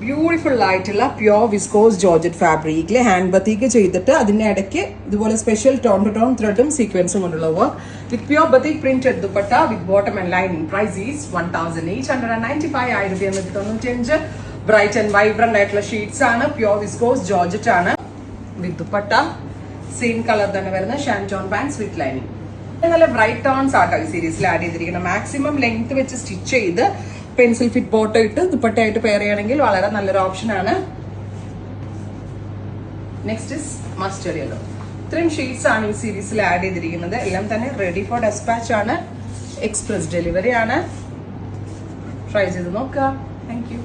Beautiful ആയിട്ടുള്ള pure viscose georgette ഫാബ്രിക്കില് hand batik ചെയ്തിട്ട് അതിന്റെ ഇടയ്ക്ക് ഇതുപോലെ സ്പെഷ്യൽ ടോൺ ടു ടോൺ ത്രെഡും സീക്വൻസും കൊണ്ടുള്ള work with pure batik printed dupatta with bottom and lining. Price is 1895. 1895. Bright and vibrant ആയിട്ടുള്ള ഷീറ്റ്സ് ആണ്. പ്യോർ വിസ്കോസ് ജോർജറ്റ് ആണ് വിത്ത് ദുപ്പട്ട. സെയിം കളർ തന്നെ വരുന്ന ഷാൻറ്റോൺ പാൻസ് വിത്ത് ലൈനിങ്. നല്ല ബ്രൈറ്റ് ടോൺസ് ആട്ടോ ഈ സീരീസിൽ ആഡ് ചെയ്തിരിക്കുന്നത്. മാക്സിമം ലെങ്ത് വെച്ച് സ്റ്റിച്ച് ചെയ്ത് പെൻസിൽ ഫിറ്റ് ബോട്ടോ ഇട്ട് ദുപ്പട്ടയായിട്ട് പെയർ ചെയ്യണമെങ്കിൽ വളരെ നല്ലൊരു ഓപ്ഷൻ ആണ്. Next is mustard yellow. ഇത്രയും ഷെയ്ഡ്സ് ആണ് ഈ സീരീസിൽ ആഡ് ചെയ്തിരിക്കുന്നത്. എല്ലാം തന്നെ റെഡി ഫോർ ഡെസ്പാച്ച് ആണ്. എക്സ്പ്രസ് ഡെലിവറി ആണ്. ട്രൈ ചെയ്ത് നോക്കുക. Thank you.